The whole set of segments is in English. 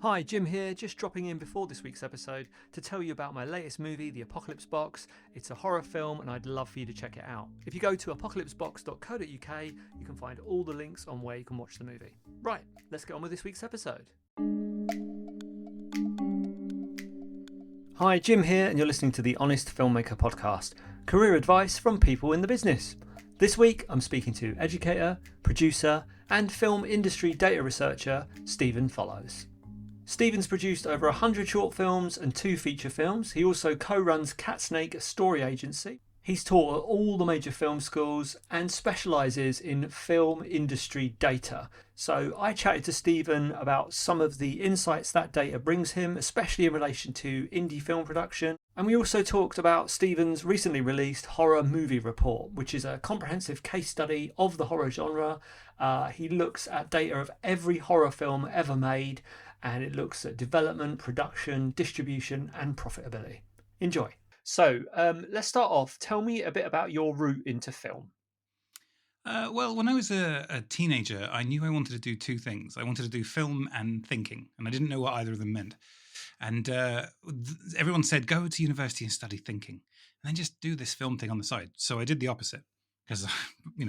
Hi, Jim here, just dropping in before this week's episode to tell you about my latest movie, The Apocalypse Box. It's a horror film and I'd love for you to check it out. If you go to apocalypsebox.co.uk, you can find all the links on where you can watch the movie. Right, let's get on with this week's episode. Hi, Jim here, and you're listening to the Honest Filmmaker podcast, career advice from people in the business. This week, I'm speaking to educator, producer, and film industry data researcher, Stephen Follows. Stephen's produced over 100 short films and 2 feature films. He also co-runs Catsnake, a story agency. He's taught at all the major film schools and specialises in film industry data. So I chatted to Stephen about some of the insights that data brings him, especially in relation to indie film production. And we also talked about Stephen's recently released Horror Movie Report, which is a comprehensive case study of the horror genre. He looks at data of every horror film ever made, and it looks at development, production, distribution, and profitability. Enjoy. So let's start off. Tell me a bit about your route into film. Well, when I was a teenager, I knew I wanted to do 2 things. I wanted to do film and thinking, and I didn't know what either of them meant. And everyone said, go to university and study thinking, and then just do this film thing on the side. So I did the opposite because,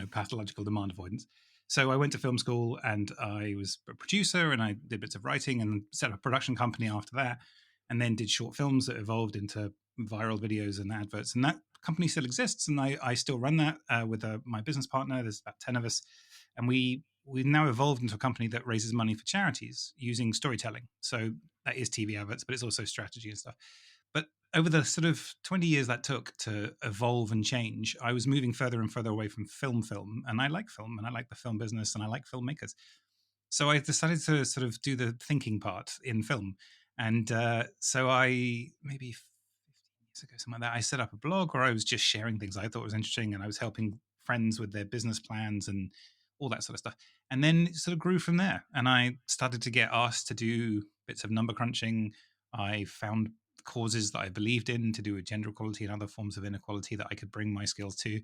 pathological demand avoidance. So I went to film school and I was a producer and I did bits of writing and set up a production company after that, and then did short films that evolved into viral videos and adverts. And that company still exists, and I still run that with my business partner. There's about 10 of us, and we've now evolved into a company that raises money for charities using storytelling. So that is TV adverts, but it's also strategy and stuff. But over the sort of 20 years that took to evolve and change, I was moving further and further away from film, and I like film, and I like the film business, and I like filmmakers. So I decided to sort of do the thinking part in film. And so I, maybe 15 years ago, something like that, I set up a blog where I was just sharing things I thought was interesting, and I was helping friends with their business plans and all that sort of stuff. And then it sort of grew from there. And I started to get asked to do bits of number crunching. I found causes that I believed in to do with gender equality and other forms of inequality that I could bring my skills to.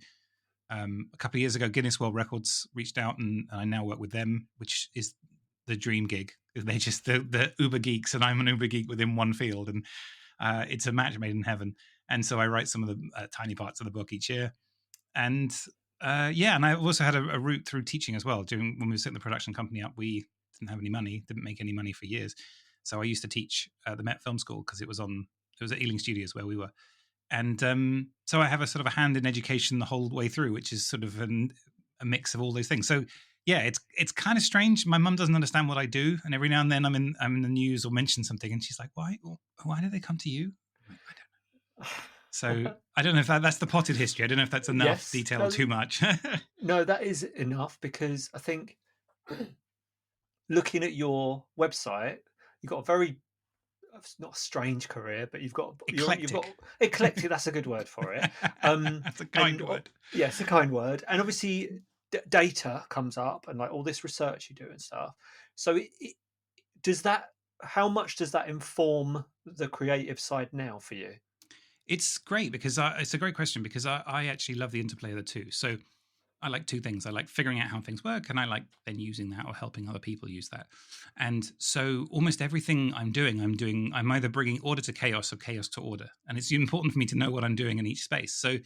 A couple of years ago, Guinness World Records reached out, and I now work with them, which is the dream gig. They're just the uber geeks, and I'm an uber geek within one field, and it's a match made in heaven. And so I write some of the tiny parts of the book each year. And and I also had a route through teaching as well. When we were setting the production company up, we didn't have any money, didn't make any money for years. So I used to teach at the Met Film School because it was at Ealing Studios where we were. And so I have a sort of a hand in education the whole way through, which is sort of a mix of all those things. So yeah, it's kind of strange. My mum doesn't understand what I do, and every now and then I'm in the news or mention something, and she's like, "Why did they come to you?" I'm like, I don't know. So I don't know if that's the potted history. I don't know if that's enough detail or too much. No, that is enough, because I think looking at your website, you've got a very, not a strange career, but you've got eclectic. That's a good word for it. That's a kind word. Yeah, it's a kind word. And obviously data comes up, and like all this research you do and stuff. So how much does that inform the creative side now for you? It's great because it's a great question, because I actually love the interplay of the two. So I like 2 things. I like figuring out how things work, and I like then using that or helping other people use that. And so almost everything I'm either bringing order to chaos or chaos to order. And it's important for me to know what I'm doing in each space. So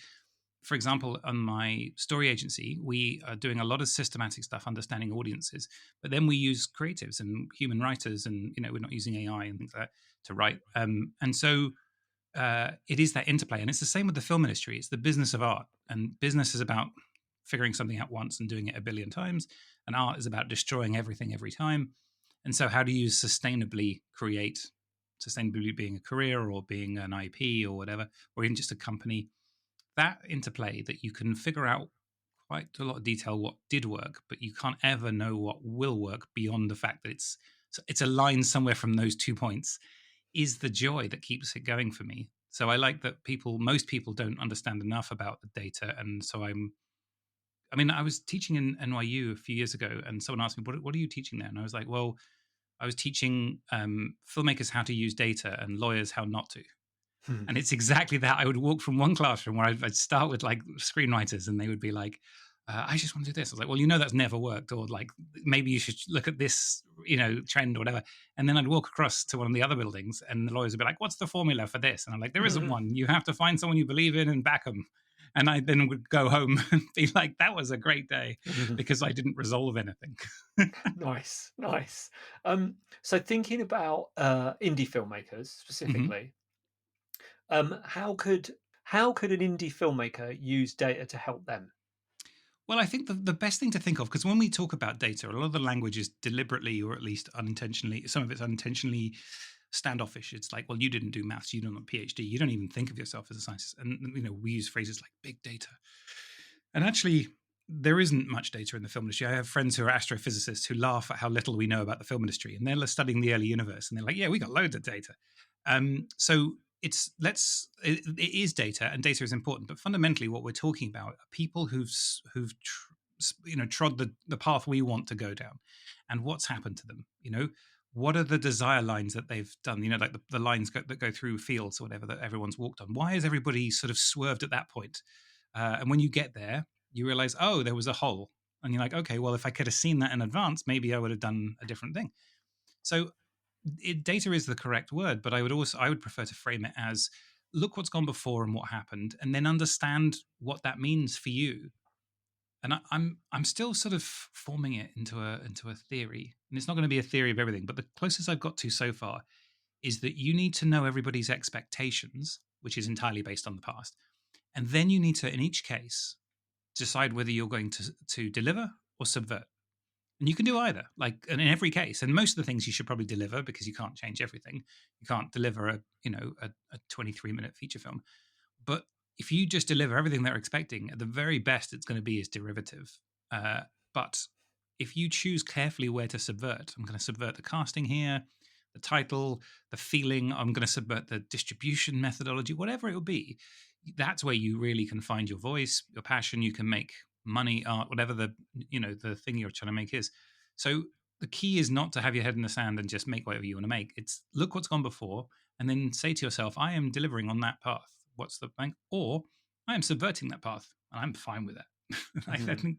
for example, on my story agency, we are doing a lot of systematic stuff, understanding audiences, but then we use creatives and human writers, and we're not using AI and things like that to write. And so it is that interplay. And it's the same with the film industry. It's the business of art, and business is about figuring something out once and doing it a billion times, and art is about destroying everything every time. And so how do you sustainably create, sustainability being a career or being an IP or whatever, or even just a company, that interplay that you can figure out quite a lot of detail what did work, but you can't ever know what will work beyond the fact that it's a line somewhere from those 2 points, is the joy that keeps it going for me. So I like that most people don't understand enough about the data. And so I was teaching in NYU a few years ago, and someone asked me, what are you teaching there? And I was like, well, I was teaching filmmakers how to use data and lawyers how not to. And it's exactly that. I would walk from one classroom where I'd start with like screenwriters, and they would be like, I just want to do this. I was like, well, that's never worked, or like maybe you should look at this, trend or whatever. And then I'd walk across to one of the other buildings, and the lawyers would be like, "What's the formula for this?" And I'm like, "There isn't one. You have to find someone you believe in and back them." And I then would go home and be like, "That was a great day," because I didn't resolve anything. Nice, nice. So thinking about indie filmmakers Mm-hmm. specifically, how could an indie filmmaker use data to help them? Well, I think the best thing to think of, because when we talk about data, a lot of the language is deliberately or at least unintentionally, some of it's unintentionally standoffish. It's like, well, you didn't do maths, you don't have a PhD, you don't even think of yourself as a scientist. And, we use phrases like big data. And actually, there isn't much data in the film industry. I have friends who are astrophysicists who laugh at how little we know about the film industry. And they're studying the early universe and they're like, yeah, we got loads of data. So it is data, and data is important, but fundamentally what we're talking about are people who've trod the path we want to go down, and what's happened to them. What are the desire lines that they've done, like the lines that go through fields or whatever that everyone's walked on. Why has everybody sort of swerved at that point? And when you get there, you realize, oh, there was a hole, and you're like, okay, well, if I could have seen that in advance, maybe I would have done a different thing. So data is the correct word, but I would prefer to frame it as, look what's gone before and what happened, and then understand what that means for you. And I'm still sort of forming it into a theory, and it's not going to be a theory of everything, but the closest I've got to so far is that you need to know everybody's expectations, which is entirely based on the past, and then you need to, in each case, decide whether you're going to deliver or subvert. And you can do either, like, and in every case. And most of the things you should probably deliver, because you can't change everything. You can't deliver a 23-minute feature film. But if you just deliver everything they're expecting, at the very best it's going to be is derivative. But if you choose carefully where to subvert, I'm going to subvert the casting here, the title, the feeling, I'm going to subvert the distribution methodology, whatever it will be, that's where you really can find your voice, your passion. You can make money, art, whatever the thing you're trying to make is. So the key is not to have your head in the sand and just make whatever you want to make. It's look what's gone before, and then say to yourself, I am delivering on that path. What's the bank? Or I am subverting that path, and I'm fine with that. I think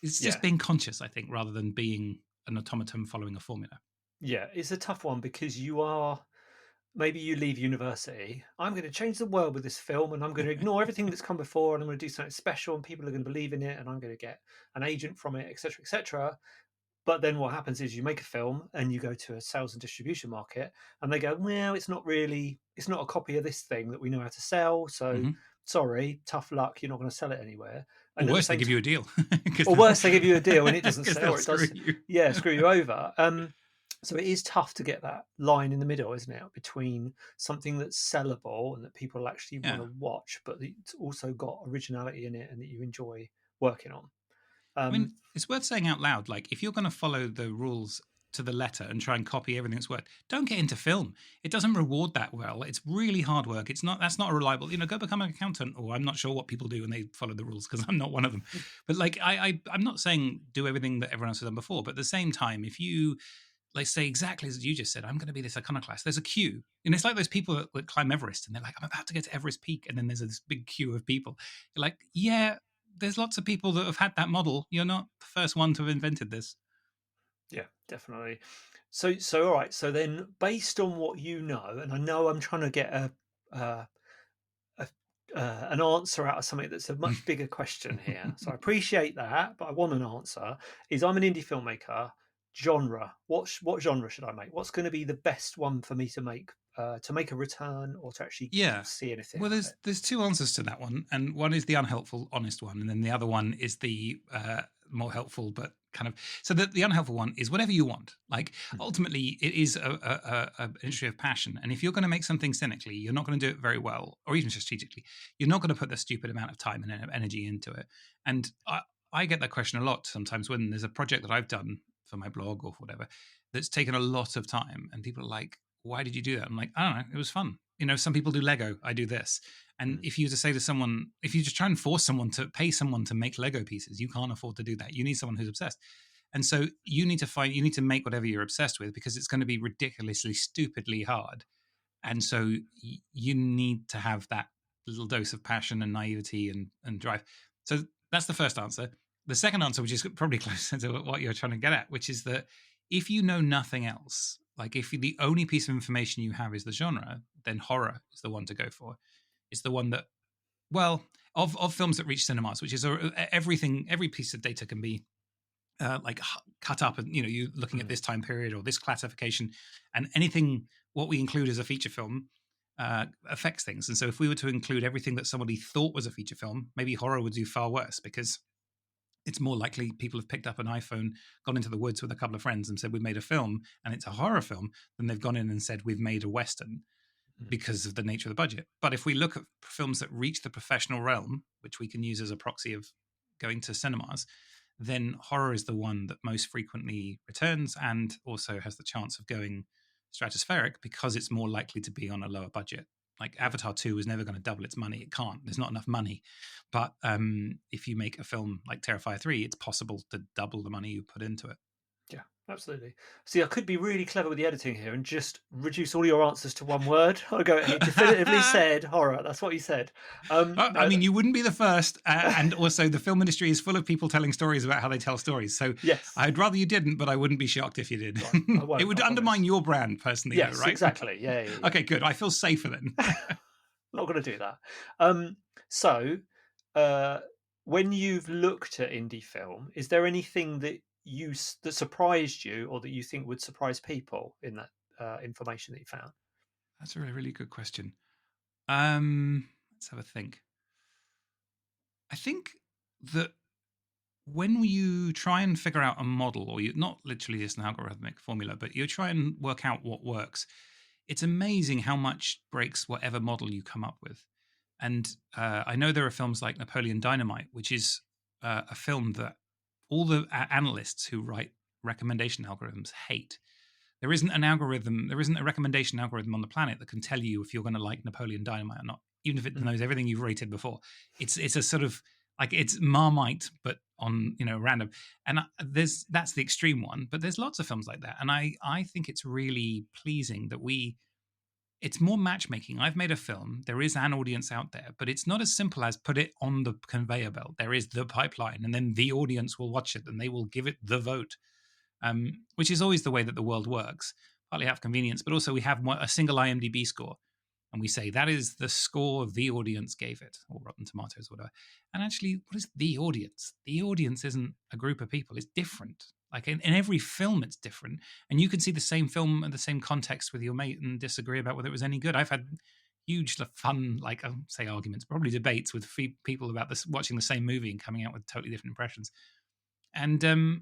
it's just being conscious, I think, rather than being an automaton following a formula. Yeah, it's a tough one because maybe you leave university. I'm going to change the world with this film, and I'm going to ignore everything that's come before, and I'm going to do something special, and people are going to believe in it, and I'm going to get an agent from it, etc., etc. But then what happens is you make a film and you go to a sales and distribution market, and they go, well, it's not a copy of this thing that we know how to sell. So sorry, tough luck, you're not going to sell it anywhere. And or at the worse, they same give you a deal. or worse, they give you a deal and it doesn't because sell, they'll or it screw does, you. yeah, screw you over. So it is tough to get that line in the middle, isn't it, between something that's sellable and that people actually want to watch, but it's also got originality in it and that you enjoy working on. I mean, it's worth saying out loud, like, if you're going to follow the rules to the letter and try and copy everything that's worked, don't get into film. It doesn't reward that well. It's really hard work. That's not a reliable, go become an accountant, or I'm not sure what people do when they follow the rules, because I'm not one of them. But like, I'm not saying do everything that everyone else has done before, but at the same time, if you like say exactly as you just said, I'm going to be this iconoclast. There's a queue, and it's like those people that climb Everest, and they're like, I'm about to get to Everest Peak, and then there's this big queue of people. You're like, yeah, there's lots of people that have had that model. You're not the first one to have invented this. Yeah, definitely. So all right. So then, based on what you know, and I know I'm trying to get uh, an answer out of something that's a much bigger question here. So I appreciate that, but I want an answer. I'm an indie filmmaker. Genre. What genre should I make? What's going to be the best one for me to make a return, or to actually see anything? Well, there's two answers to that one, and one is the unhelpful, honest one, and then the other one is the more helpful, but kind of. So the unhelpful one is whatever you want. Like, ultimately, it is an industry of passion, and if you're going to make something cynically, you're not going to do it very well, or even strategically. You're not going to put the stupid amount of time and energy into it. And I get that question a lot sometimes when there's a project that I've done for my blog or whatever that's taken a lot of time, and people are like, why did you do that? I'm like, I don't know, it was fun. Some people do Lego, I do this. And if you just say to someone, if you just try and force someone to pay someone to make Lego pieces, you can't afford to do that. You need someone who's obsessed. And so you need to make whatever you're obsessed with, because it's going to be ridiculously, stupidly hard. And so you need to have that little dose of passion and naivety and drive. So that's the first answer. The second answer, which is probably closer to what you're trying to get at, which is that if you know nothing else, like if the only piece of information you have is the genre, then horror is the one to go for. It's the one that, well, of films that reach cinemas, which is everything, every piece of data can be cut up, and you're looking at this time period or this classification, and anything what we include as a feature film affects things. And so if we were to include everything that somebody thought was a feature film, maybe horror would do far worse, because it's more likely people have picked up an iPhone, gone into the woods with a couple of friends and said, we've made a film and it's a horror film, than they've gone in and said, we've made a Western, because of the nature of the budget. But if we look at films that reach the professional realm, which we can use as a proxy of going to cinemas, then horror is the one that most frequently returns, and also has the chance of going stratospheric, because it's more likely to be on a lower budget. Like Avatar 2 was never going to double its money. It can't. There's not enough money. But if you make a film like Terrifier 3, it's possible to double the money you put into it. Yeah, absolutely. See, I could be really clever with the editing here and just reduce all your answers to one word. I'll go, he definitively said horror. That's what he said. I mean, you wouldn't be the first. And also, the film industry is full of people telling stories about how they tell stories. So yes, I'd rather you didn't, but I wouldn't be shocked if you did. Right, It would undermine your brand, personally. Yes, though, right? Exactly. Yeah. Okay, good. I feel safer then. Not going to do that. So, when you've looked at indie film, is there anything that surprised you, or that you think would surprise people in that information that you found? That's a really, really good question. Let's have a think. I think that when you try and figure out a model, or you not literally just an algorithmic formula, but you try and work out what works, it's amazing how much breaks whatever model you come up with. And I know there are films like Napoleon Dynamite, which is a film that all the analysts who write recommendation algorithms hate. There isn't a recommendation algorithm on the planet that can tell you if you're going to like Napoleon Dynamite or not, even if it knows everything you've rated before. It's a sort of like, it's Marmite, but on random. And that's the extreme one. But there's lots of films like that, and I think it's really pleasing that it's more matchmaking. I've made a film. There is an audience out there, but it's not as simple as put it on the conveyor belt. There is the pipeline, and then the audience will watch it and they will give it the vote, which is always the way that the world works. Partly out of convenience, but also we have a single IMDb score, and we say that is the score the audience gave it, or Rotten Tomatoes, whatever. And actually, what is the audience? The audience isn't a group of people. It's different. Like in every film, it's different. And you can see the same film in the same context with your mate and disagree about whether it was any good. I've had huge fun, like I'll say arguments, probably debates with people about this, watching the same movie and coming out with totally different impressions. And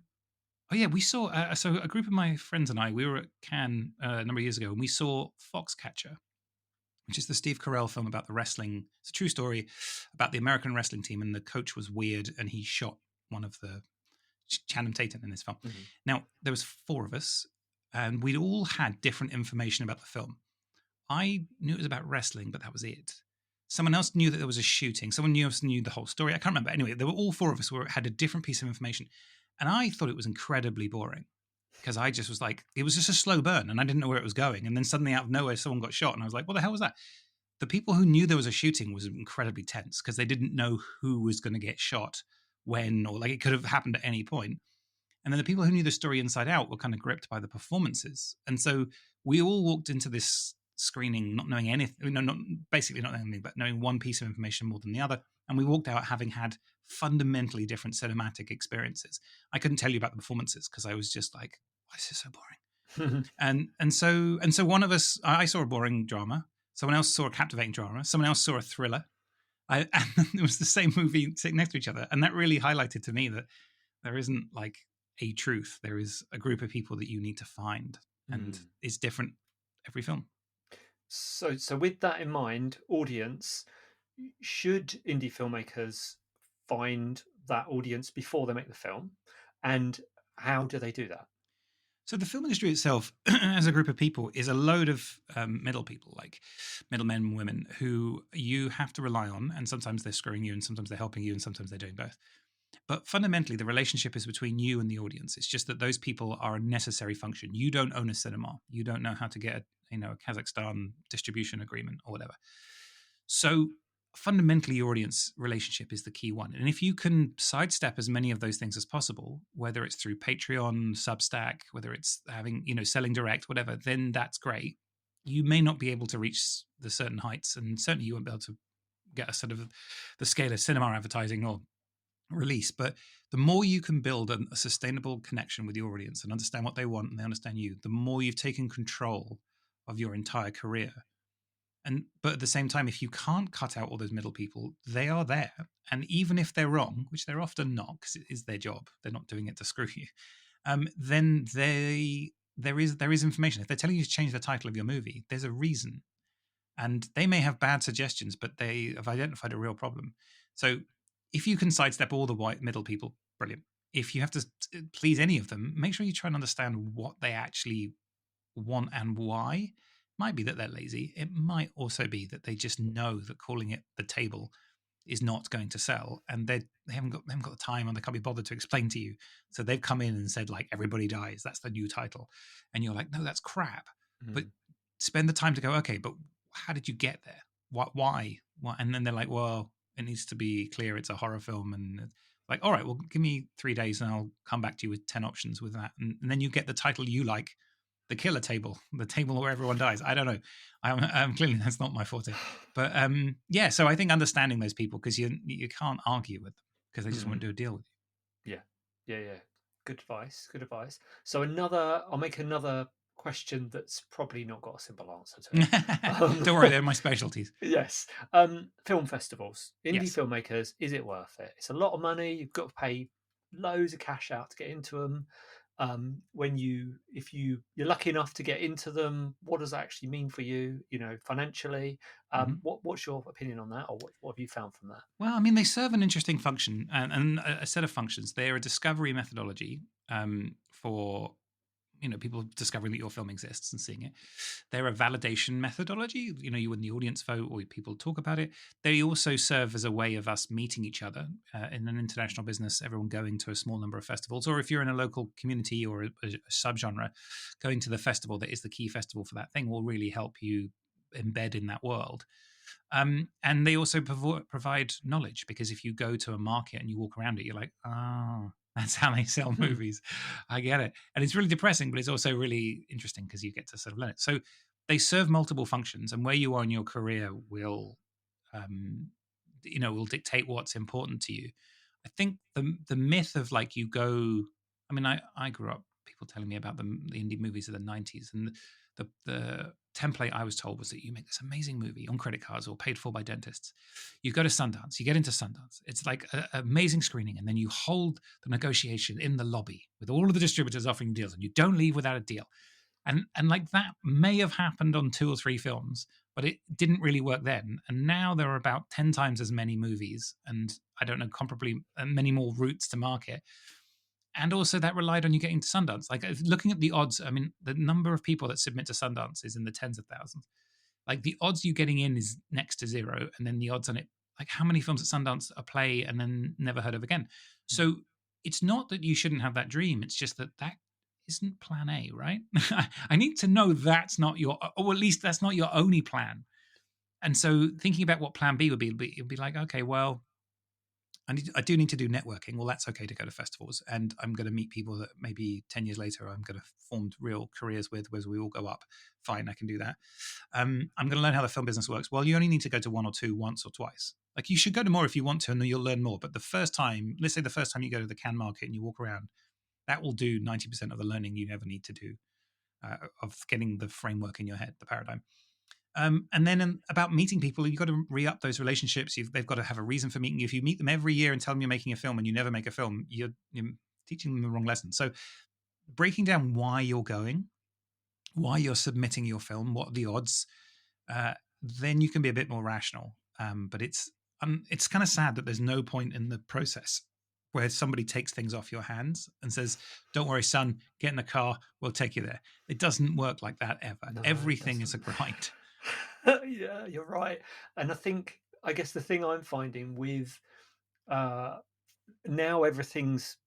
we saw, so a group of my friends and I, we were at Cannes a number of years ago, and we saw Foxcatcher, which is the Steve Carell film about the wrestling. It's a true story about the American wrestling team, and the coach was weird, and he shot one of the Channing Tatum in this film. Mm-hmm. Now, there was 4 of us, and we'd all had different information about the film. I knew it was about wrestling, but that was it. Someone else knew that there was a shooting. Someone else knew the whole story. I can't remember. Anyway, there were all 4 of us had a different piece of information, and I thought it was incredibly boring, because I just was like, it was just a slow burn, and I didn't know where it was going. And then suddenly, out of nowhere, someone got shot, and I was like, what the hell was that? The people who knew there was a shooting was incredibly tense, because they didn't know who was going to get shot when, or like it could have happened at any point. And then the people who knew the story inside out were kind of gripped by the performances. And so we all walked into this screening not knowing anything, basically not knowing anything, but knowing one piece of information more than the other. And we walked out having had fundamentally different cinematic experiences. I couldn't tell you about the performances because I was just like, why is this so boring? and so one of us, I saw a boring drama. Someone else saw a captivating drama. Someone else saw a thriller. And it was the same movie sitting next to each other. And that really highlighted to me that there isn't like a truth. There is a group of people that you need to find, and it's different every film. So with that in mind, audience, should indie filmmakers find that audience before they make the film? And how do they do that? So the film industry itself, as a group of people, is a load of middle people, like middlemen and women, who you have to rely on. And sometimes they're screwing you, and sometimes they're helping you, and sometimes they're doing both. But fundamentally, the relationship is between you and the audience. It's just that those people are a necessary function. You don't own a cinema. You don't know how to get a Kazakhstan distribution agreement or whatever. So fundamentally your audience relationship is the key one. And if you can sidestep as many of those things as possible, whether it's through Patreon, Substack, whether it's having, selling direct, whatever, then that's great. You may not be able to reach the certain heights, and certainly you won't be able to get a sort of the scale of cinema advertising or release. But the more you can build a sustainable connection with your audience and understand what they want and they understand you, the more you've taken control of your entire career. But at the same time, if you can't cut out all those middle people, they are there. And even if they're wrong, which they're often not, because it is their job, they're not doing it to screw you, then there is information. If they're telling you to change the title of your movie, there's a reason. And they may have bad suggestions, but they have identified a real problem. So if you can sidestep all the white middle people, brilliant. If you have to please any of them, make sure you try and understand what they actually want and why. Might be that they're lazy. It might also be that they just know that calling it The Table is not going to sell, and they haven't got the time, and they can't be bothered to explain to you. So they've come in and said, like, Everybody Dies, that's the new title, and you're like, no, that's crap. But spend the time to go, okay, but how did you get there? Why? And then they're like, well, it needs to be clear it's a horror film, and like, all right, well, give me 3 days and I'll come back to you with 10 options with that, and then you get the title you like. The killer table, the table where everyone dies. I don't know. I'm clearly that's not my forte. But yeah, so I think understanding those people, because you can't argue with them because they just won't do a deal with you. Yeah. Good advice. So I'll make another question that's probably not got a simple answer to it. Don't worry, they're my specialties. Yes. Film festivals, indie filmmakers, is it worth it? It's a lot of money. You've got to pay loads of cash out to get into them. If you're lucky enough to get into them, what does that actually mean for you, financially? What's your opinion on that, or what have you found from that? Well, I mean, they serve an interesting function and a set of functions. They're a discovery methodology for people discovering that your film exists and seeing it. They're a validation methodology. You win the audience vote or people talk about it. They also serve as a way of us meeting each other in an international business, everyone going to a small number of festivals, or if you're in a local community or a subgenre, going to the festival that is the key festival for that thing will really help you embed in that world. And they also provide knowledge, because if you go to a market and you walk around it, you're like, that's how they sell movies. I get it. And it's really depressing, but it's also really interesting because you get to sort of learn it. So they serve multiple functions, and where you are in your career will dictate what's important to you. I think the myth of like you go, I mean, I grew up people telling me about the indie movies of the 90s, and the template I was told was that you make this amazing movie on credit cards or paid for by dentists. You go to Sundance, you get into Sundance. It's like an amazing screening, and then you hold the negotiation in the lobby with all of the distributors offering deals, and you don't leave without a deal. And like that may have happened on 2 or 3 films, but it didn't really work then. And now there are about 10 times as many movies, and I don't know, comparably many more routes to market. And also that relied on you getting to Sundance. Like looking at the odds, I mean, the number of people that submit to Sundance is in the tens of thousands. Like the odds you getting in is next to zero. And then the odds on it, like how many films at Sundance are play and then never heard of again. So it's not that you shouldn't have that dream. It's just that isn't plan A, right? I need to know that's not or at least that's not your only plan. And so thinking about what plan B would be, it'd be like, okay, well, I do need to do networking. Well, that's okay to go to festivals, and I'm going to meet people that maybe 10 years later I'm going to form real careers with, where we all go up. Fine, I can do that. I'm going to learn how the film business works. Well, you only need to go to 1 or 2 once or twice. Like you should go to more if you want to, and then you'll learn more. But the first time, let's say the first time you go to the Cannes market and you walk around, that will do 90% of the learning you ever need to do of getting the framework in your head, the paradigm. And then about meeting people, you've got to re-up those relationships. They've got to have a reason for meeting you. If you meet them every year and tell them you're making a film and you never make a film, you're teaching them the wrong lesson. So breaking down why you're going, why you're submitting your film, what are the odds, then you can be a bit more rational. But it's kind of sad that there's no point in the process where somebody takes things off your hands and says, don't worry, son, get in the car, we'll take you there. It doesn't work like that ever. No, everything is a grind. Yeah, you're right. And I guess the thing I'm finding with now everything's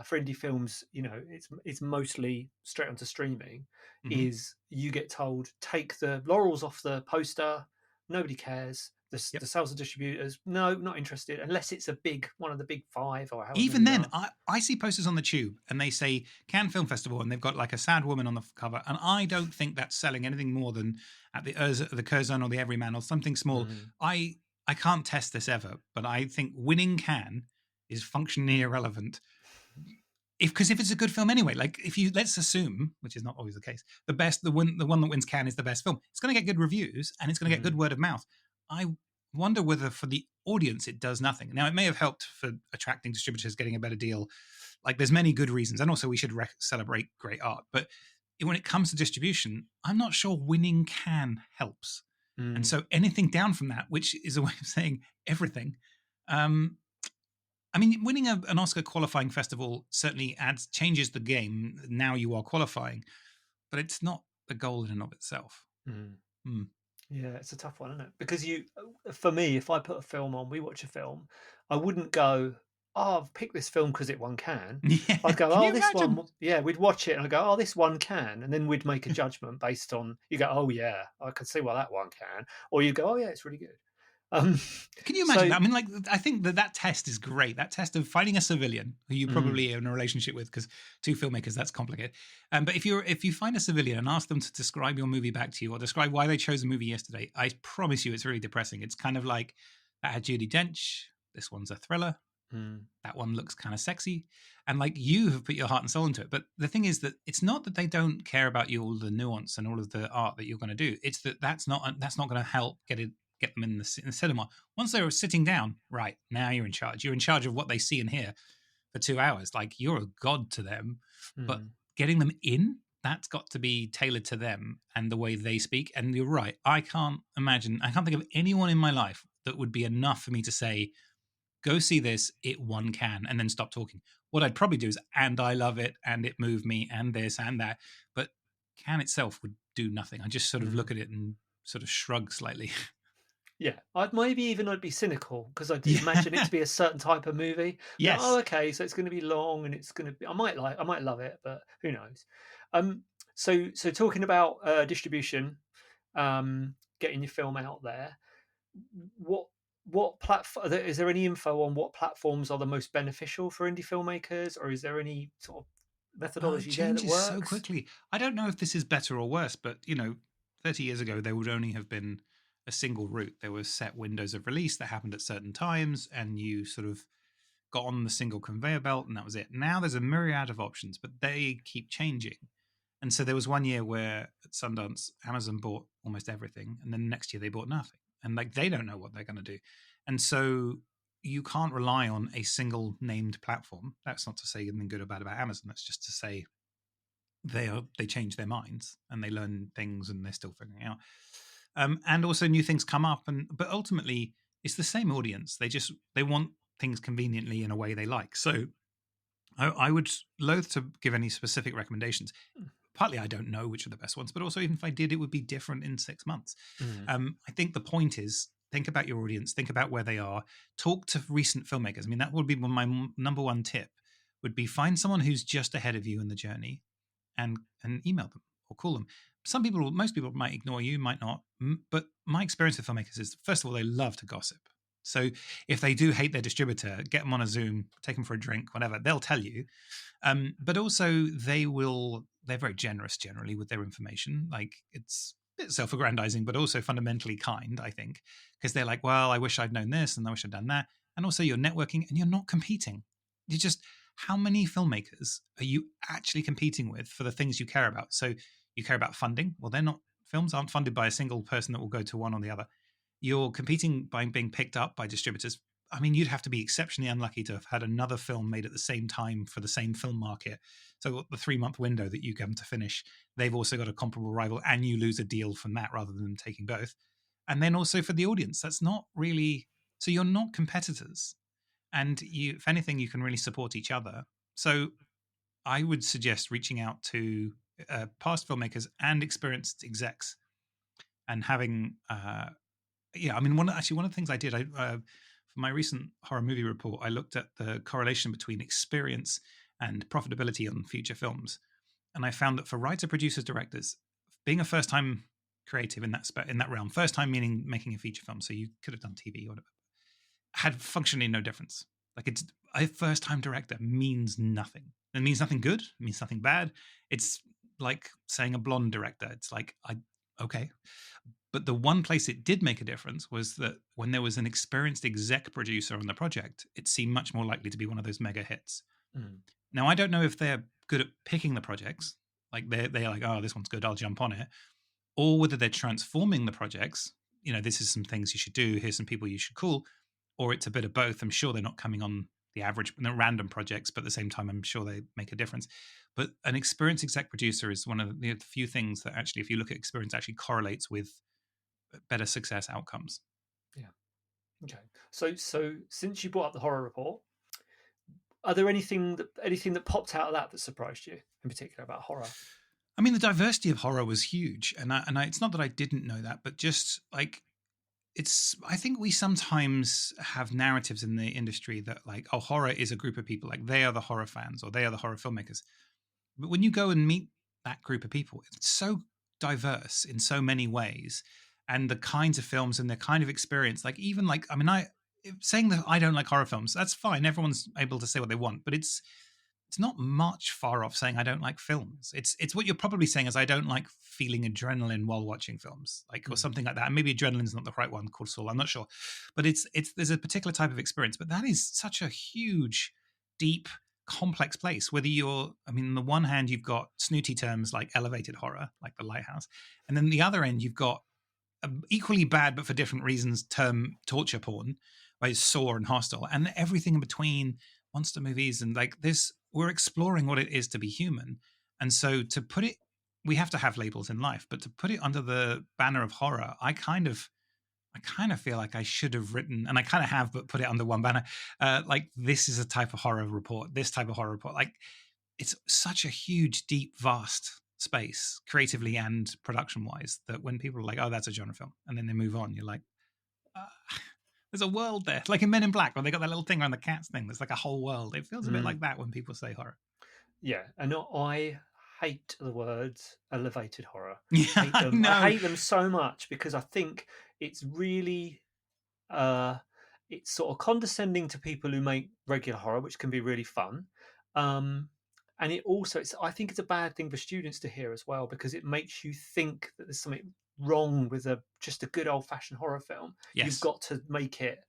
for indie films, it's mostly straight onto streaming, is you get told, take the laurels off the poster, nobody cares, The sales and distributors, no, not interested unless it's one of the big five or however Even many then, there are. I see posters on the tube and they say Cannes Film Festival and they've got like a sad woman on the cover. And I don't think that's selling anything more than at the Curzon or the Everyman or something small. I can't test this ever, but I think winning Cannes is functionally irrelevant. Because if it's a good film anyway, like if you let's assume, which is not always the case, the one that wins Cannes is the best film. It's going to get good reviews and it's going to get good word of mouth. I wonder whether for the audience it does nothing. Now it may have helped for attracting distributors, getting a better deal. Like there's many good reasons, and also we should celebrate great art. But when it comes to distribution, I'm not sure winning Cannes helps. And so anything down from that, which is a way of saying everything. I mean, winning an Oscar qualifying festival certainly changes the game. Now you are qualifying, but it's not the goal in and of itself. Yeah, it's a tough one, isn't it? Because for me, if I put a film on, we watch a film, I wouldn't go, "Oh, I've picked this film because it won Cannes." Yeah. I'd go, Can "Oh, you this imagine? one." Yeah, we'd watch it and I go, "Oh, this one Cannes," and then we'd make a judgment based on. You go, "Oh yeah, I can see why that one Cannes," or you go, "Oh yeah, it's really good." Can you imagine that? I mean, like, I think that test is great. That test of finding a civilian who you probably are in a relationship with, because two filmmakers, that's complicated. But if you find a civilian and ask them to describe your movie back to you or describe why they chose a movie yesterday, I promise you it's really depressing. It's kind of like that had Judi Dench. This one's a thriller. That one looks kind of sexy. And like you have put your heart and soul into it. But the thing is that it's not that they don't care about you, all the nuance and all of the art that you're going to do. It's that's not going to help get them in the cinema. Once they're sitting down, right, now you're in charge. You're in charge of what they see and hear for 2 hours. Like you're a god to them. But getting them in, that's got to be tailored to them and the way they speak. And you're right. I can't think of anyone in my life that would be enough for me to say, go see this, it won Cannes, and then stop talking. What I'd probably do is, and I love it, and it moved me, and this and that. But Cannes itself would do nothing. I just sort of look at it and sort of shrug slightly. Yeah, I'd be cynical because I'd imagine it to be a certain type of movie. Yes. Oh, okay, so it's going to be long and it's going to be. I might love it, but who knows? So talking about distribution, getting your film out there. What platform is there any info on what platforms are the most beneficial for indie filmmakers, or is there any sort of methodology It there that changes works so quickly. I don't know if this is better or worse, but 30 years ago there would only have been a single route. There were set windows of release that happened at certain times, and you sort of got on the single conveyor belt, and that was it. Now there's a myriad of options, but they keep changing. And so there was one year where at Sundance, Amazon bought almost everything, and then the next year they bought nothing. And like they don't know what they're going to do. And so you can't rely on a single named platform. That's not to say anything good or bad about Amazon. That's just to say they change their minds and they learn things and they're still figuring it out. And also new things come up, but ultimately it's the same audience. They want things conveniently in a way they like. So I would loathe to give any specific recommendations. Partly I don't know which are the best ones, but also even if I did, it would be different in 6 months. I think the point is, think about your audience, think about where they are, talk to recent filmmakers. I mean, that would be my number one tip, would be find someone who's just ahead of you in the journey and email them or call them. Most people might ignore you, might not. But my experience with filmmakers is, first of all, they love to gossip. So if they do hate their distributor, get them on a Zoom, take them for a drink, whatever, they'll tell you. But also they're very generous generally with their information. Like it's a bit self-aggrandizing, but also fundamentally kind, I think, because they're like, well, I wish I'd known this and I wish I'd done that. And also you're networking and you're not competing. You just, how many filmmakers are you actually competing with for the things you care about? So you care about funding. Well, films aren't funded by a single person that will go to one or the other. You're competing by being picked up by distributors. I mean, you'd have to be exceptionally unlucky to have had another film made at the same time for the same film market. So the 3-month window that you come to finish, they've also got a comparable rival and you lose a deal from that rather than taking both. And then also for the audience, that's not really, so you're not competitors. And if anything, you can really support each other. So I would suggest reaching out to past filmmakers and experienced execs and having, I mean, one of the things I did, for my recent horror movie report, I looked at the correlation between experience and profitability on future films. And I found that for writer, producers, directors, being a first-time creative in that realm. First time meaning making a feature film, so you could have done TV or whatever. Had functionally no difference. Like it's a first time director means nothing. It means nothing good. It means nothing bad. It's like saying a blonde director. It's like okay. But the one place it did make a difference was that when there was an experienced exec producer on the project, it seemed much more likely to be one of those mega hits. Mm. Now, I don't know if they're good at picking the projects, like they're like, oh, this one's good, I'll jump on it, or whether they're transforming the projects. This is some things you should do. Here's some people you should call, or it's a bit of both. I'm sure they're not coming on the average, random projects, but at the same time, I'm sure they make a difference. But an experienced exec producer is one of the few things that actually, if you look at experience, actually correlates with better success outcomes. Yeah. Okay. So since you brought up the horror report, are there anything that popped out of that surprised you in particular about horror? I mean, the diversity of horror was huge, and it's not that I didn't know that, but just like I think we sometimes have narratives in the industry that like, oh, horror is a group of people, like they are the horror fans or they are the horror filmmakers. But when you go and meet that group of people, it's so diverse in so many ways, and the kinds of films and the kind of experience, like even like, I mean, saying that I don't like horror films, that's fine. Everyone's able to say what they want, but it's not much far off saying I don't like films. It's what you're probably saying is I don't like feeling adrenaline while watching films, like or something like that. And maybe adrenaline's not the right one, cortisol, I'm not sure. But it's there's a particular type of experience. But that is such a huge, deep, complex place. Whether you're, I mean, on the one hand, you've got snooty terms like elevated horror, like The Lighthouse, and then the other end, you've got equally bad but for different reasons term torture porn, right? Saw and Hostel, and everything in between, monster movies, and like this. We're exploring what it is to be human. And so to put it, we have to have labels in life, but to put it under the banner of horror, I kind of feel like I should have written, and I kind of have, but put it under one banner. Like this is a type of horror report, this type of horror report. Like it's such a huge, deep, vast space, creatively and production wise, that when people are like, oh, that's a genre film, and then they move on, you're like, there's a world there, like in Men in Black when they got that little thing around the cats thing. There's like a whole world. It feels a bit like that when people say horror. Yeah, and I hate the words elevated horror. Yeah, I hate them so much because I think it's really it's sort of condescending to people who make regular horror, which can be really fun. And it also, I think it's a bad thing for students to hear as well, because it makes you think that there's something wrong with just a good old fashioned horror film. Yes. You've got to make it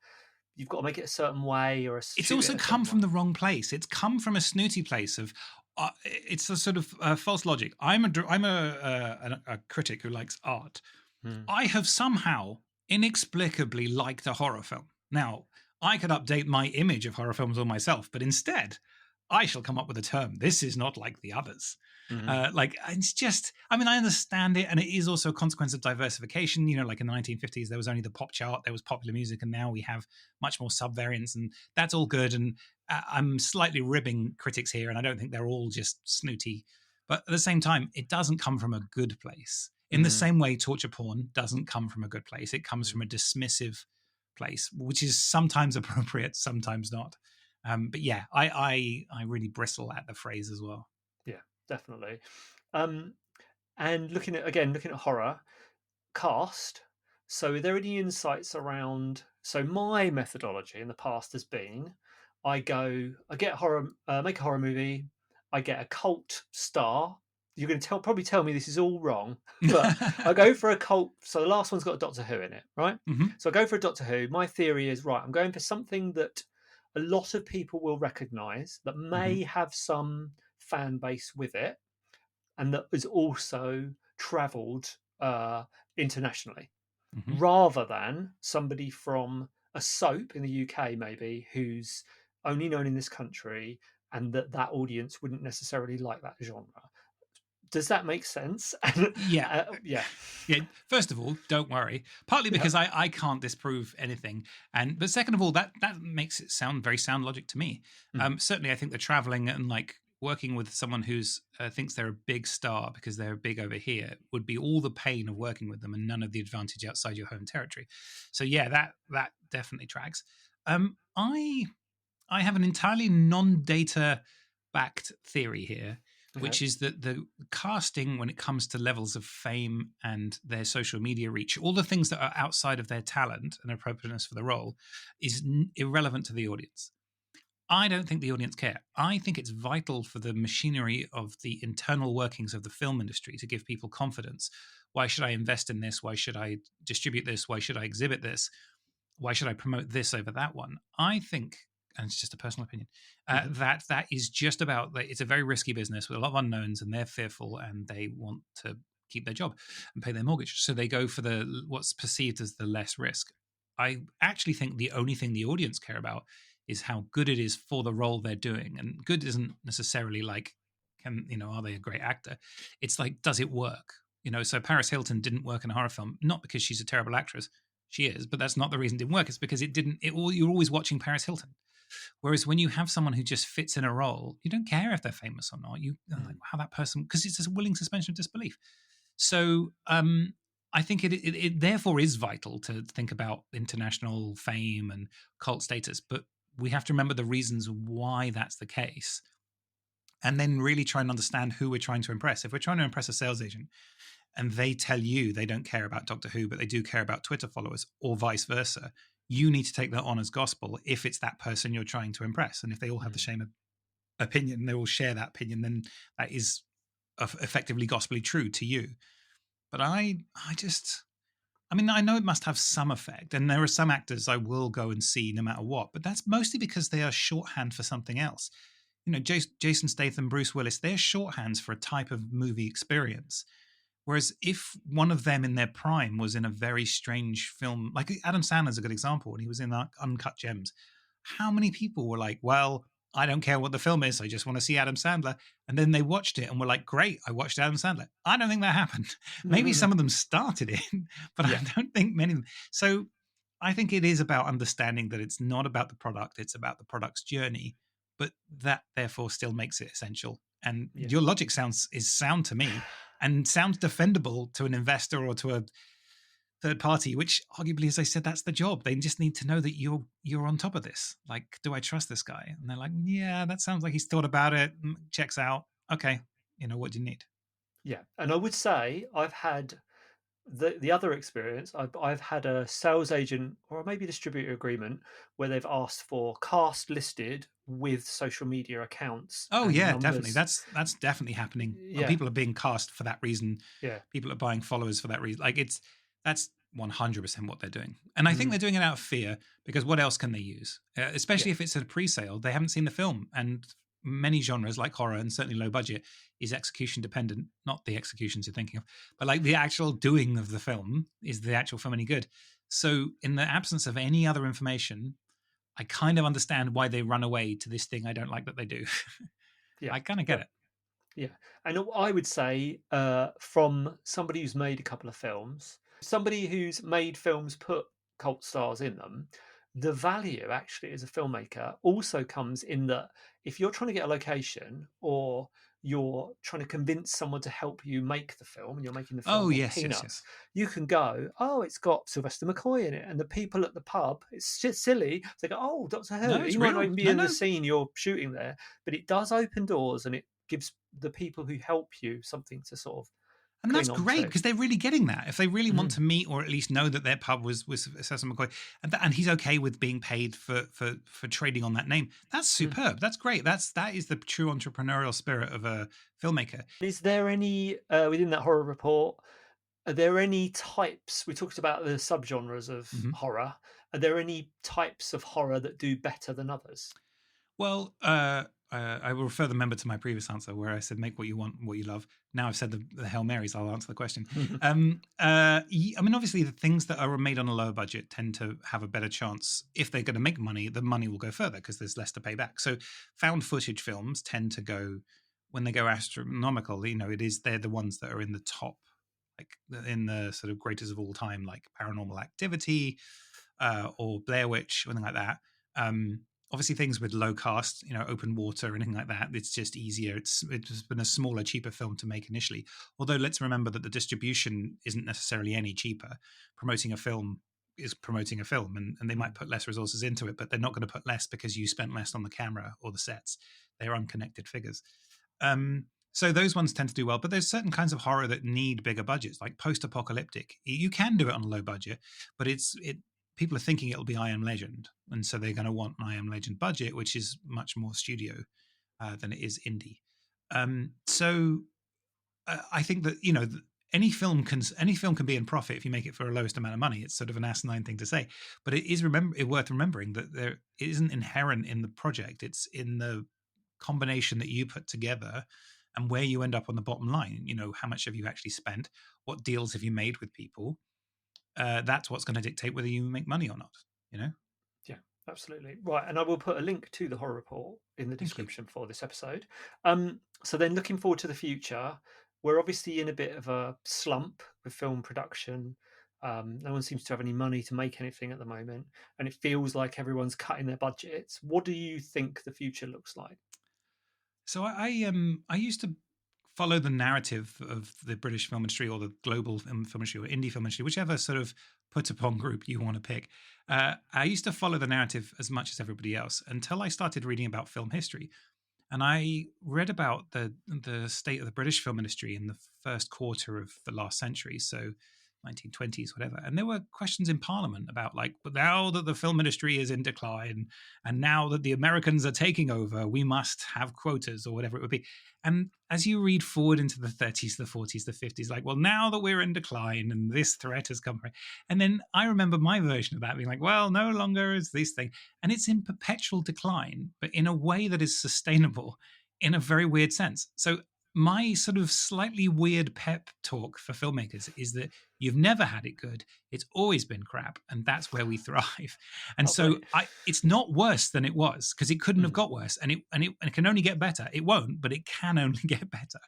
a certain way, or it's also come from the wrong place. It's come from a snooty place of it's a sort of false logic. I'm a critic who likes art. I have somehow inexplicably liked a horror film. Now I could update my image of horror films on myself, but instead I shall come up with a term. This is not like the others. Like it's just, I mean, I understand it, and it is also a consequence of diversification. Like in the 1950s, there was only the pop chart, there was popular music, and now we have much more subvariants, and that's all good. And I'm slightly ribbing critics here, and I don't think they're all just snooty. But at the same time, it doesn't come from a good place. In the same way, torture porn doesn't come from a good place. It comes from a dismissive place, which is sometimes appropriate, sometimes not. But yeah, I really bristle at the phrase as well. Yeah, definitely. And looking at horror cast. So, are there any insights around? So, my methodology in the past has been, I get horror, make a horror movie, I get a cult star. You're going to probably tell me this is all wrong, but I go for a cult. So the last one's got a Doctor Who in it, right? So I go for a Doctor Who. My theory is, right, I'm going for something that a lot of people will recognise, that may have some fan base with it, and that is also travelled internationally, rather than somebody from a soap in the UK maybe who's only known in this country, and that audience wouldn't necessarily like that genre. Does that make sense? Yeah. Yeah. First of all, don't worry. Partly because I can't disprove anything, but second of all, that makes it sound very sound logic to me. Certainly, I think the traveling and like working with someone who's thinks they're a big star because they're big over here would be all the pain of working with them and none of the advantage outside your home territory. So yeah, that definitely tracks. I have an entirely non-data backed theory here, which is that the casting, when it comes to levels of fame and their social media reach, all the things that are outside of their talent and appropriateness for the role, is irrelevant to the audience. I don't think the audience care. I think it's vital for the machinery of the internal workings of the film industry to give people confidence. Why should I invest in this? Why should I distribute this? Why should I exhibit this? Why should I promote this over that one? I think, and it's just a personal opinion, that is just about, it's a very risky business with a lot of unknowns, and they're fearful and they want to keep their job and pay their mortgage. So they go for what's perceived as the less risk. I actually think the only thing the audience care about is how good it is for the role they're doing. And good isn't necessarily like, are they a great actor? It's like, does it work? So Paris Hilton didn't work in a horror film, not because she's a terrible actress. She is, but that's not the reason it didn't work. It's because you're always watching Paris Hilton. Whereas when you have someone who just fits in a role, you don't care if they're famous or not. You like how that person, because it's a willing suspension of disbelief. So I think it therefore is vital to think about international fame and cult status, but we have to remember the reasons why that's the case, and then really try and understand who we're trying to impress. If we're trying to impress a sales agent, and they tell you they don't care about Doctor Who, but they do care about Twitter followers, or vice versa, you need to take that on as gospel if it's that person you're trying to impress. And if they all have the same opinion, they all share that opinion, then that is effectively gospelly true to you. But I know it must have some effect. And there are some actors I will go and see no matter what, but that's mostly because they are shorthand for something else. Jason Statham, Bruce Willis, they're shorthands for a type of movie experience. Whereas if one of them in their prime was in a very strange film, like Adam Sandler's a good example, and he was in Uncut Gems, how many people were like, well, I don't care what the film is, I just want to see Adam Sandler. And then they watched it and were like, great, I watched Adam Sandler. I don't think that happened. Maybe some of them started it, but I don't think many of them. So I think it is about understanding that it's not about the product, it's about the product's journey, but that therefore still makes it essential. And your logic is sound to me, and sounds defendable to an investor or to a third party, which arguably, as I said, that's the job. They just need to know that you're on top of this. Like, do I trust this guy? And they're like, yeah, that sounds like he's thought about it. Checks out. Okay, what do you need? Yeah, and I would say I've had the other experience. I've had a sales agent or maybe distributor agreement where they've asked for cast listed with social media accounts. Oh yeah, numbers. definitely. That's definitely happening. Yeah. People are being cast for that reason. Yeah, people are buying followers for that reason. Like that's 100% what they're doing, and I think they're doing it out of fear, because what else can they use? Especially if it's a pre-sale, they haven't seen the film, and many genres like horror, and certainly low budget, is execution dependent. Not the executions you're thinking of, but like the actual doing of the film. Is the actual film any good? So in the absence of any other information, I kind of understand why they run away to this thing I don't like that they do. Yeah, I kind of get it. Yeah, and I would say from somebody who's made a couple of films, somebody who's made films put cult stars in them, the value actually as a filmmaker also comes in that if you're trying to get a location, or you're trying to convince someone to help you make the film, and you're making the film Peanuts, yes. You can go, oh, it's got Sylvester McCoy in it, and the people at the pub, it's just silly. They go, oh, Doctor Who. No, he might not even be in the scene you're shooting there, but it does open doors, and it gives the people who help you something to sort of. And that's great, because they're really getting that. If they really want to meet, or at least know that their pub was Sesame McCoy, and he's okay with being paid for trading on that name, that's superb. That's great. That is the true entrepreneurial spirit of a filmmaker. Is there any within that horror report? Are there any types? We talked about the subgenres of horror. Are there any types of horror that do better than others? Well, I will refer the member to my previous answer where I said, make what you want, what you love. Now I've said the Hail Marys, I'll answer the question. I mean, obviously the things that are made on a lower budget tend to have a better chance. If they're going to make money, the money will go further because there's less to pay back. So found footage films tend to go, when they go astronomical, they're the ones that are in the top, like in the sort of greatest of all time, like Paranormal Activity or Blair Witch, or anything like that. Obviously, things with low cast, open water, anything like that, it's just easier. It's been a smaller, cheaper film to make initially. Although let's remember that the distribution isn't necessarily any cheaper. Promoting a film is promoting a film, and they might put less resources into it, but they're not going to put less because you spent less on the camera or the sets. They're unconnected figures. So those ones tend to do well, but there's certain kinds of horror that need bigger budgets, like post-apocalyptic. You can do it on a low budget, but people are thinking it'll be I Am Legend, and so they're going to want an I Am Legend budget, which is much more studio than it is indie. I think that any film can be in profit if you make it for a lowest amount of money. It's sort of an asinine thing to say, but it is worth remembering that it isn't inherent in the project. It's in the combination that you put together and where you end up on the bottom line. How much have you actually spent? What deals have you made with people? That's what's going to dictate whether you make money or not. Yeah, absolutely. Right. And I will put a link to the horror report in the description for this episode. So then looking forward to the future, we're obviously in a bit of a slump with film production. No one seems to have any money to make anything at the moment. And it feels like everyone's cutting their budgets. What do you think the future looks like? So I used to follow the narrative of the British film industry or the global film industry or indie film industry, whichever sort of put upon group you want to pick. I used to follow the narrative as much as everybody else until I started reading about film history. And I read about the state of the British film industry in the first quarter of the last century, so 1920s, whatever. And there were questions in Parliament about, like, but now that the film industry is in decline and now that the Americans are taking over, we must have quotas or whatever it would be. And as you read forward into the 30s, the 40s, the 50s, like, well, now that we're in decline and this threat has come. And then I remember my version of that being like, well, no longer is this thing. And it's in perpetual decline, but in a way that is sustainable in a very weird sense. So my sort of slightly weird pep talk for filmmakers is that you've never had it good. It's always been crap, and that's where we thrive. And it's not worse than it was, because it couldn't have got worse, and it can only get better. It won't, but it can only get better.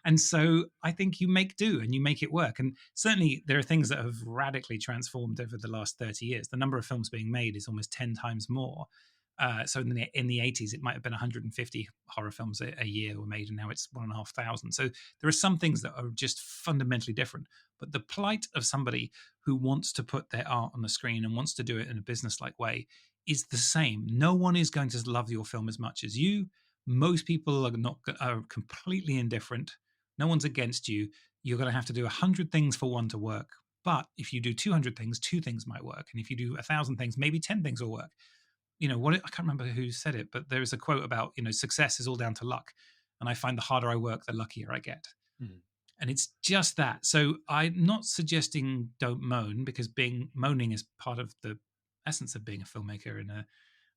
And so I think you make do and you make it work. And certainly there are things that have radically transformed over the last 30 years. The number of films being made is almost 10 times more. So in the 80s, it might have been 150 horror films a year were made, and now it's 1,500. So there are some things that are just fundamentally different. But the plight of somebody who wants to put their art on the screen and wants to do it in a business-like way is the same. No one is going to love your film as much as you. Most people are completely indifferent. No one's against you. You're going to have to do 100 things for one to work. But if you do 200 things, 2 things might work. And if you do 1,000 things, maybe 10 things will work. I can't remember who said it, but there's a quote about, success is all down to luck. And I find the harder I work, the luckier I get. Mm. And it's just that. So I'm not suggesting don't moan, because moaning is part of the essence of being a filmmaker and an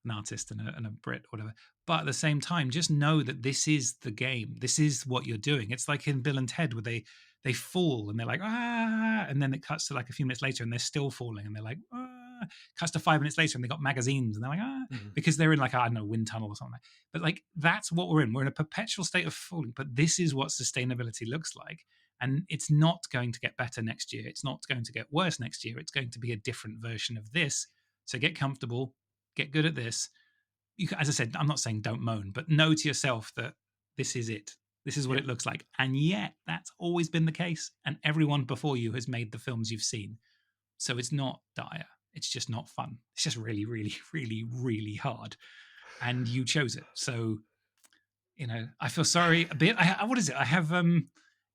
artist and a Brit, or whatever. But at the same time, just know that this is the game. This is what you're doing. It's like in Bill and Ted, where they fall and they're like, ah, and then it cuts to like a few minutes later and they're still falling and they're like, ah. Cuts to 5 minutes later and they got magazines and they're like, because they're in like, I don't know, wind tunnel or something. But like, that's what we're in. We're in a perpetual state of falling, but this is what sustainability looks like. And it's not going to get better next year. It's not going to get worse next year. It's going to be a different version of this. So get comfortable, get good at this. As I said, I'm not saying don't moan, but know to yourself that this is it. This is what it looks like. And yet that's always been the case. And everyone before you has made the films you've seen. So it's not dire. It's just not fun. It's just really, really, really, really hard. And you chose it. So, I feel sorry a bit. What is it? I have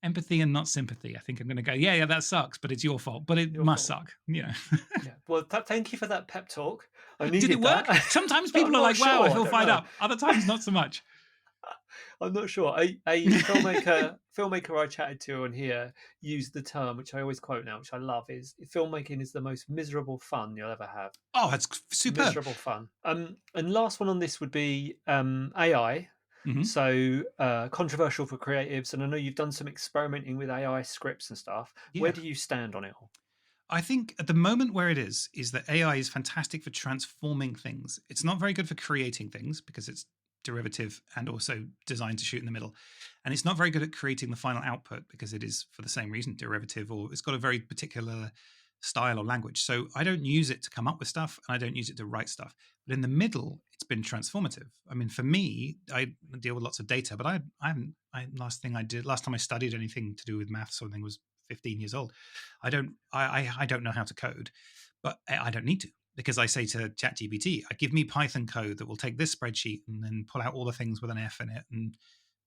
empathy and not sympathy. I think I'm going to go, yeah, that sucks, but it's your fault. But it must suck. Yeah. Well, thank you for that pep talk. Did it work? That. Sometimes people are like, wow, I feel fired up. Other times, not so much. I'm not sure. A filmmaker I chatted to on here used the term, which I always quote now, which I love, is filmmaking is the most miserable fun you'll ever have. Oh, that's superb. Miserable fun. And last one on this would be AI. Mm-hmm. So controversial for creatives, and I know you've done some experimenting with AI scripts and stuff. Yeah. Where do you stand on it all? I think at the moment where it is that AI is fantastic for transforming things. It's not very good for creating things because it's derivative and also designed to shoot in the middle. And it's not very good at creating the final output because it is, for the same reason, derivative, or it's got a very particular style or language. So I don't use it to come up with stuff and I don't use it to write stuff. But in the middle, it's been transformative. I mean, for me, I deal with lots of data, but last time I studied anything to do with maths or anything was 15 years old. I don't know how to code, but I don't need to. Because I say to ChatGPT, give me Python code that will take this spreadsheet and then pull out all the things with an F in it and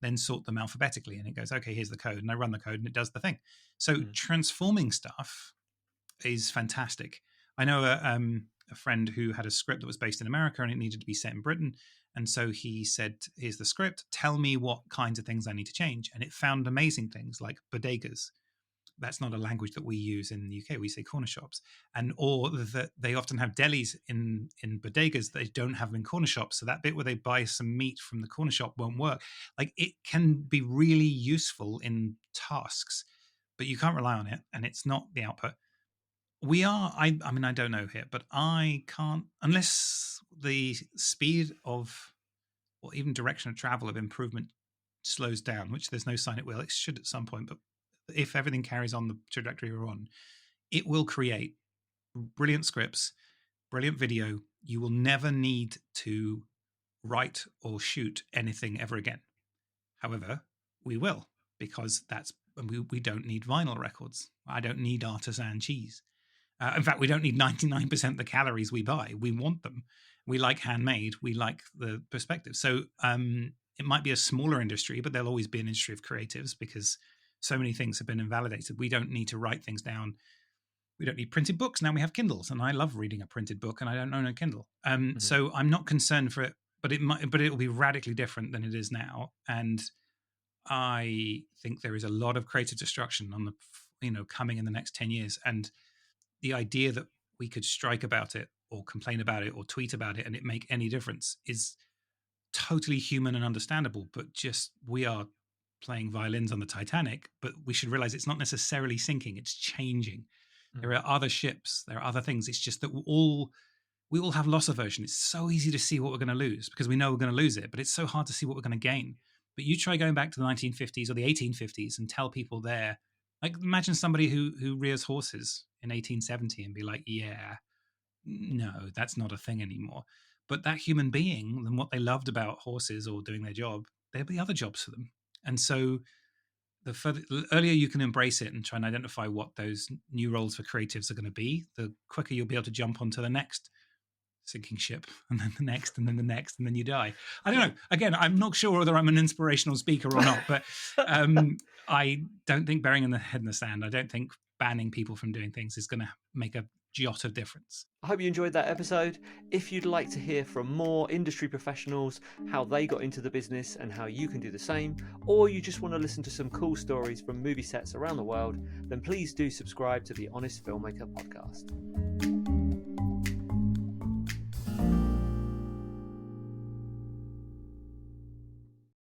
then sort them alphabetically. And it goes, okay, here's the code. And I run the code and it does the thing. So transforming stuff is fantastic. I know a friend who had a script that was based in America and it needed to be set in Britain. And so he said, here's the script. Tell me what kinds of things I need to change. And it found amazing things like bodegas. That's not a language that we use in the UK. We say corner shops. Or that they often have delis in bodegas. They don't have them in corner shops. So that bit where they buy some meat from the corner shop won't work. Like, it can be really useful in tasks, but you can't rely on it. And it's not the output. I mean, I don't know here, but I can't, unless the speed of, or even direction of travel of improvement slows down, which there's no sign it will. It should at some point, but if everything carries on the trajectory we're on, it will create brilliant scripts, brilliant video. You will never need to write or shoot anything ever again. However, we will, because we don't need vinyl records. I don't need artisan cheese. In fact, we don't need 99% of the calories we buy. We want them. We like handmade. We like the perspective. So it might be a smaller industry, but there'll always be an industry of creatives because so many things have been invalidated. We don't need to write things down. We don't need printed books. Now we have Kindles, and I love reading a printed book, and I don't own a Kindle. So I'm not concerned for it, but it will be radically different than it is now. And I think there is a lot of creative destruction on the, coming in the next 10 years. And the idea that we could strike about it or complain about it or tweet about it and it make any difference is totally human and understandable. But just, we are playing violins on the Titanic, but we should realize it's not necessarily sinking, it's changing. There are other ships, there are other things. It's just that we all have loss aversion. It's so easy to see what we're going to lose because we know we're going to lose it, but it's so hard to see what we're going to gain. But you try going back to the 1950s or the 1850s and tell people there, like, imagine somebody who rears horses in 1870 and be like, yeah, no, that's not a thing anymore. But that human being and what they loved about horses or doing their job, there'll be other jobs for them. And so the earlier you can embrace it and try and identify what those new roles for creatives are going to be, the quicker you'll be able to jump onto the next sinking ship, and then the next, and then the next, and then you die. I don't know. Again, I'm not sure whether I'm an inspirational speaker or not, but I don't think burying the head in the sand, I don't think banning people from doing things is going to make a jot of difference. I hope you enjoyed that episode. If you'd like to hear from more industry professionals, how they got into the business and how you can do the same, or you just want to listen to some cool stories from movie sets around the world, then please do subscribe to the Honest Filmmaker podcast.